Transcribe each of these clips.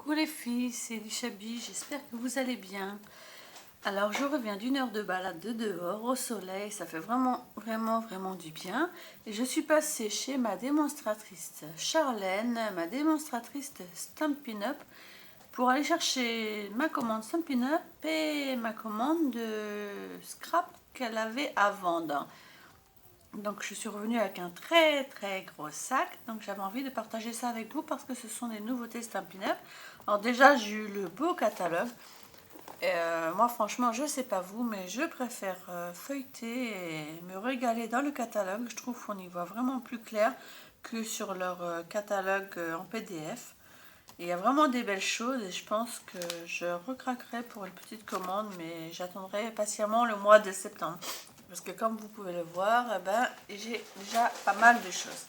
Coucou les filles, c'est Lishabi, j'espère que vous allez bien. Alors je reviens d'une heure de balade de dehors au soleil, ça fait vraiment du bien. Et je suis passée chez ma démonstratrice Charlène, ma démonstratrice Stampin' Up, pour aller chercher ma commande Stampin' Up et ma commande de scrap qu'elle avait à vendre. Donc je suis revenue avec un très gros sac, donc j'avais envie de partager ça avec vous parce que ce sont des nouveautés Stampin' Up. Alors déjà j'ai eu le beau catalogue. Moi franchement je sais pas vous, mais je préfère feuilleter et me régaler dans le catalogue. Je trouve qu'on y voit vraiment plus clair que sur leur catalogue en PDF. Il y a vraiment des belles choses et je pense que je recraquerai pour une petite commande, mais j'attendrai patiemment le mois de septembre. Parce que comme vous pouvez le voir, j'ai déjà pas mal de choses.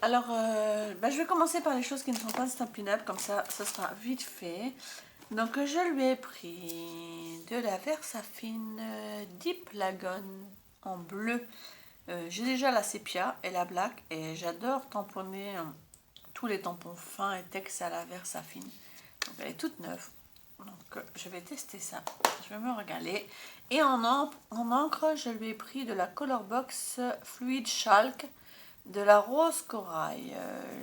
Alors, je vais commencer par les choses qui ne sont pas Stampin' Up, comme ça, ce sera vite fait. Donc, je lui ai pris de la Versafine Deep Lagoon en bleu. J'ai déjà la sépia et la black et j'adore tamponner tous les tampons fins et textes à la Versafine. Donc, elle est toute neuve. Donc, je vais tester ça. Je vais me régaler. Et en encre, je lui ai pris de la Colorbox Fluid Chalk de la rose corail.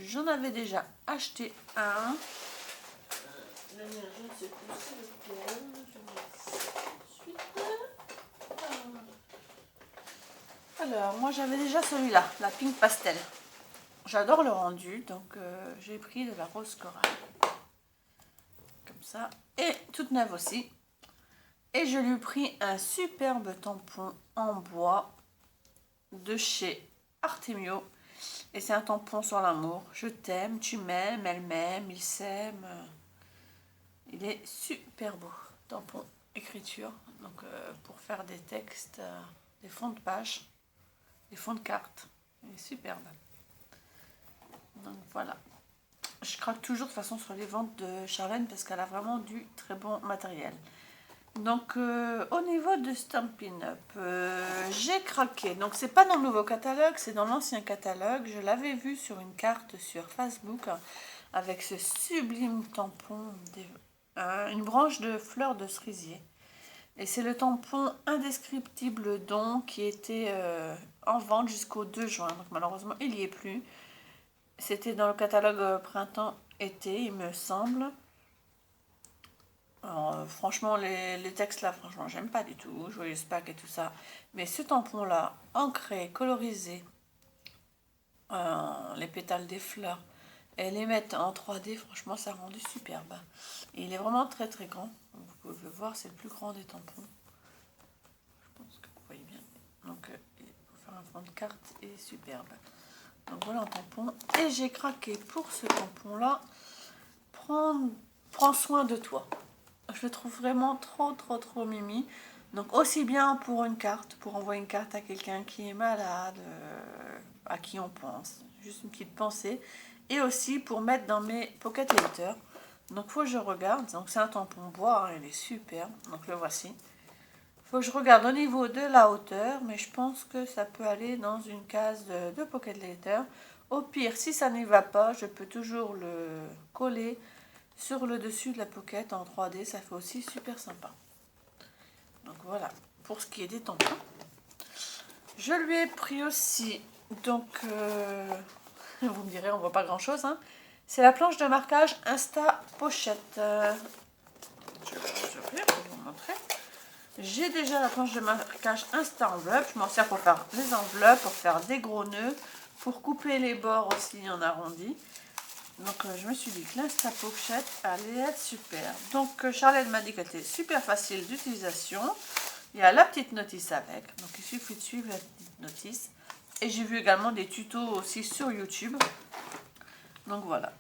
J'en avais déjà acheté un. Je ne sais plus c'est lequel. Je vais Alors, moi j'avais déjà celui-là, la Pink Pastel. J'adore le rendu, donc j'ai pris de la rose corail. Comme ça. Et toute neuve aussi. Et je lui ai pris un superbe tampon en bois de chez Artemio. Et c'est un tampon sur l'amour. Je t'aime, tu m'aimes, elle m'aime, il s'aime. Il est super beau. Tampon écriture. Donc pour faire des textes, des fonds de page, des fonds de cartes. Il est superbe. Donc voilà. Je craque toujours de toute façon sur les ventes de Charlène parce qu'elle a vraiment du très bon matériel. Donc au niveau de Stampin' Up, j'ai craqué. Donc c'est pas dans le nouveau catalogue, c'est dans l'ancien catalogue. Je l'avais vu sur une carte sur Facebook avec ce sublime tampon, une branche de fleurs de cerisier. Et c'est le tampon Indescriptible Don qui était en vente jusqu'au 2 juin. Donc malheureusement il n'y est plus. C'était dans le catalogue printemps-été il me semble. Alors, franchement, les textes là, franchement, j'aime pas du tout. Joyeux Pâques et tout ça. Mais ce tampon là, ancré, colorisé, les pétales des fleurs, et les mettre en 3D, franchement, ça a rendu superbe. Et il est vraiment très grand. Vous pouvez voir, c'est le plus grand des tampons. Je pense que vous voyez bien. Donc, pour faire un fond de carte, il est superbe. Donc voilà un tampon. Et j'ai craqué pour ce tampon là. Prends soin de toi. Je le trouve vraiment trop mimi. Donc aussi bien pour une carte, pour envoyer une carte à quelqu'un qui est malade, à qui on pense, juste une petite pensée. Et aussi pour mettre dans mes pocket letters. Donc faut que je regarde, donc c'est un tampon bois, hein, il est super, donc le voici. Faut que je regarde au niveau de la hauteur, mais je pense que ça peut aller dans une case de pocket letter. Au pire, si ça n'y va pas, je peux toujours le coller sur le dessus de la pocket en 3D, ça fait aussi super sympa. Donc voilà, pour ce qui est des tampons. Je lui ai pris aussi, donc, vous me direz, on voit pas grand chose, hein. C'est la planche de marquage Insta Pochette. Je vais vous ouvrir pour vous montrer. J'ai déjà la planche de marquage Insta Enveloppe. Je m'en sers pour faire les enveloppes, pour faire des gros nœuds, pour couper les bords aussi en arrondi. Donc je me suis dit que l'Insta Pochette allait être super. Donc Charlotte m'a dit qu'elle était super facile d'utilisation. Il y a la petite notice avec. Donc il suffit de suivre la petite notice. Et j'ai vu également des tutos aussi sur YouTube. Donc voilà.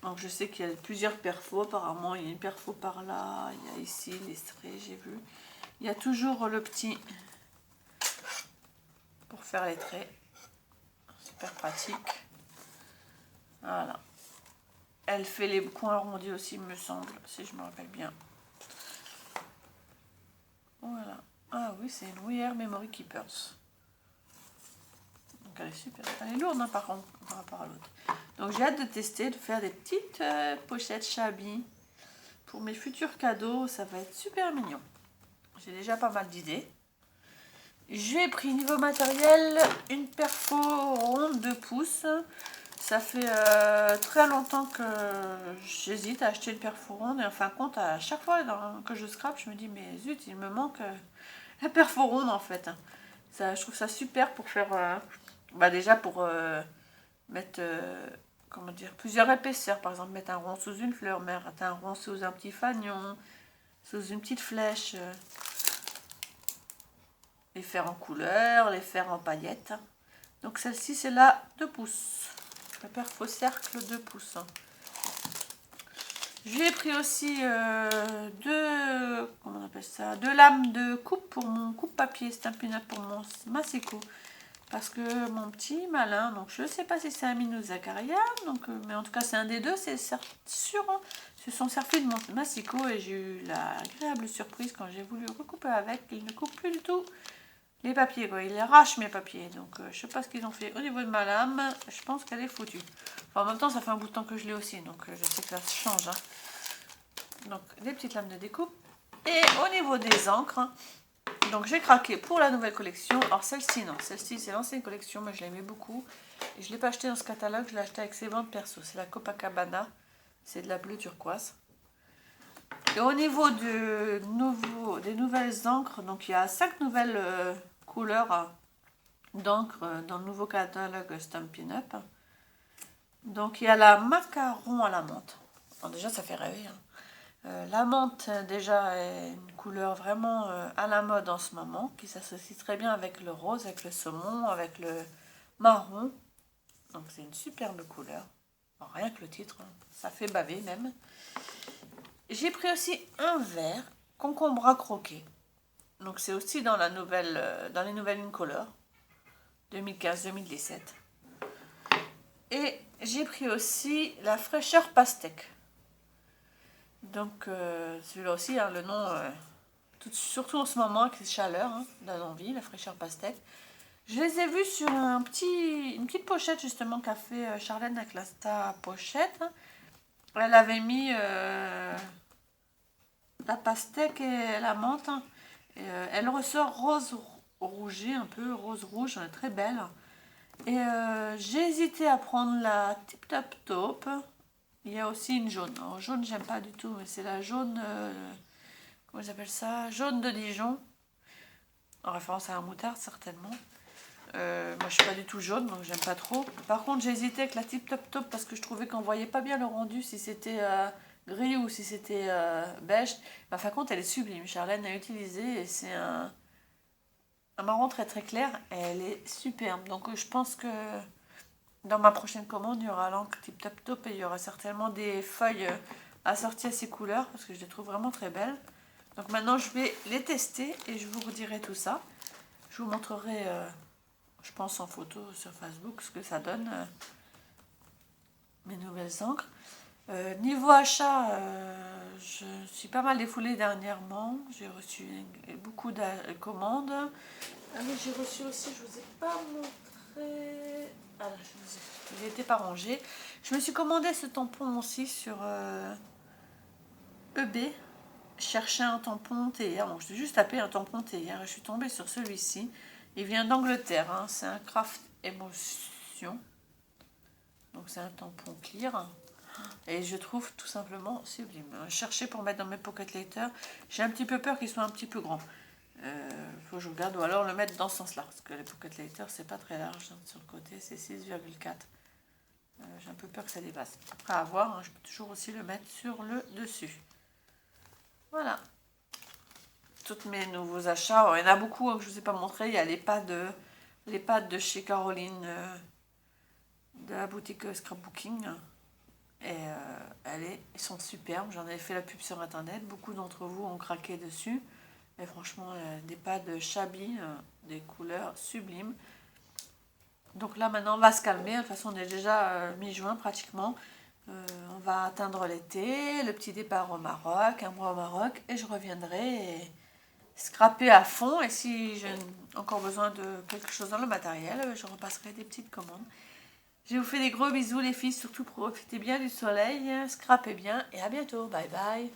Donc je sais qu'il y a plusieurs perfos. Apparemment il y a une perfo par là. Il y a ici les traits, j'ai vu. Il y a toujours le petit pour faire les traits. Super pratique. Voilà. Elle fait les coins arrondis aussi, il me semble, si je me rappelle bien. Voilà. Ah oui, c'est une We Are Memory Keepers. Donc elle est super. Elle est lourde hein, par contre, par rapport à l'autre. Donc j'ai hâte de tester, de faire des petites pochettes shabby pour mes futurs cadeaux. Ça va être super mignon. J'ai déjà pas mal d'idées. J'ai pris niveau matériel une perfo ronde de pouces. Ça fait très longtemps que j'hésite à acheter une perfo ronde. Et en fin de compte, à chaque fois que je scrape, je me dis mais zut, il me manque la perfo ronde en fait. Ça, je trouve ça super pour faire... déjà pour mettre comment dire, plusieurs épaisseurs. Par exemple, mettre un rond sous une fleur, mettre un rond sous un petit fanion, sous une petite flèche. Les faire en couleur, les faire en paillettes. Donc celle-ci, c'est la 2 pouces. La perfo cercle 2 pouces. J'ai pris aussi comment on appelle ça, 2 lames de coupe pour mon coupe-papier. C'est un pinot pour mon Massico. Parce que mon petit malin, donc je ne sais pas si c'est un Minou Zaccaria, donc, mais en tout cas c'est un des deux, c'est sûr. Hein, ce sont servis de mon Massico et j'ai eu l'agréable surprise quand j'ai voulu recouper avec. Il ne coupe plus du tout les papiers, quoi. Il arrache mes papiers. Donc je sais pas ce qu'ils ont fait au niveau de ma lame. Je pense qu'elle est foutue. Enfin, en même temps, ça fait un bout de temps que je l'ai aussi, donc je sais que ça change. Hein. Donc des petites lames de découpe. Et au niveau des encres, donc j'ai craqué pour la nouvelle collection. Alors celle-ci, non. Celle-ci, c'est l'ancienne collection, mais je l'aimais beaucoup. Et je ne l'ai pas acheté dans ce catalogue, je l'ai acheté avec ses ventes perso. C'est la Copacabana. C'est de la bleue turquoise. Et au niveau des nouvelles encres, donc il y a 5 nouvelles couleurs d'encre dans le nouveau catalogue Stampin' Up. Donc il y a la macaron à la menthe. Bon, déjà ça fait rêver. Hein. La menthe déjà est une couleur vraiment à la mode en ce moment, qui s'associe très bien avec le rose, avec le saumon, avec le marron. Donc c'est une superbe couleur. Bon, rien que le titre, hein, ça fait baver même. J'ai pris aussi un verre concombre à croquer. Donc c'est aussi dans la nouvelle, dans les nouvelles Incolor 2015-2017. Et j'ai pris aussi la fraîcheur pastèque. Donc celui-là aussi, hein, le nom, surtout en ce moment avec les chaleurs, hein, donne envie, la fraîcheur pastèque. Je les ai vus sur une petite pochette justement qu'a fait Charlène avec la pochette. Hein. Elle avait mis la pastèque et la menthe. Hein. Et, elle ressort rose rouget, un peu rose rouge, très belle. Et j'ai hésité à prendre la Tip Top Taupe. Il y a aussi une jaune. Alors, jaune, j'aime pas du tout, mais c'est la jaune, comment j'appelle ça, jaune de Dijon. En référence à la moutarde, certainement. Moi, je suis pas du tout jaune, donc j'aime pas trop. Par contre, j'ai hésité avec la Tip Top Taupe parce que je trouvais qu'on voyait pas bien le rendu, si c'était gris ou si c'était beige. Mais en fin de compte, elle est sublime. Charlène a utilisé et c'est un marron très très clair. Et elle est superbe. Donc, je pense que dans ma prochaine commande, il y aura l'encre Tip Top Taupe et il y aura certainement des feuilles assorties à ces couleurs parce que je les trouve vraiment très belles. Donc maintenant, je vais les tester et je vous redirai tout ça. Je vous montrerai, je pense en photo sur Facebook, ce que ça donne, mes nouvelles encres. Niveau achat, je suis pas mal défoulée dernièrement. J'ai reçu beaucoup de commandes. Ah mais j'ai reçu aussi, je vous ai pas montré... Ah là, il n'était pas rangé. Je me suis commandé ce tampon aussi sur eBay. Je cherchais un tampon théière. Donc, j'ai juste tapé un tampon théière et je suis tombée sur celui-ci. Il vient d'Angleterre. Hein. C'est un Craft Emotion. Donc c'est un tampon clear. Et je trouve tout simplement sublime. Je cherchais pour mettre dans mes pocket letters. J'ai un petit peu peur qu'il soit un petit peu grand. Faut que je regarde ou alors le mettre dans ce sens-là. Parce que les pocket letters, c'est pas très large. Hein. Sur le côté, c'est 6,4. J'ai un peu peur que ça dépasse. Après à voir, hein, je peux toujours aussi le mettre sur le dessus. Voilà. Tous mes nouveaux achats. Alors, il y en a beaucoup hein, que je ne vous ai pas montré. Il y a les pads de chez Caroline de la boutique Scrapbooking. Et ils sont superbes. J'en avais fait la pub sur internet. Beaucoup d'entre vous ont craqué dessus. Et franchement, des pads shabby, des couleurs sublimes. Donc là, maintenant, on va se calmer. De toute façon, on est déjà mi-juin pratiquement. On va atteindre l'été, le petit départ au Maroc, un mois au Maroc. Et je reviendrai scraper à fond. Et si j'ai encore besoin de quelque chose dans le matériel, je repasserai des petites commandes. Je vous fais des gros bisous les filles, surtout profitez bien du soleil, scrapez bien et à bientôt. Bye bye.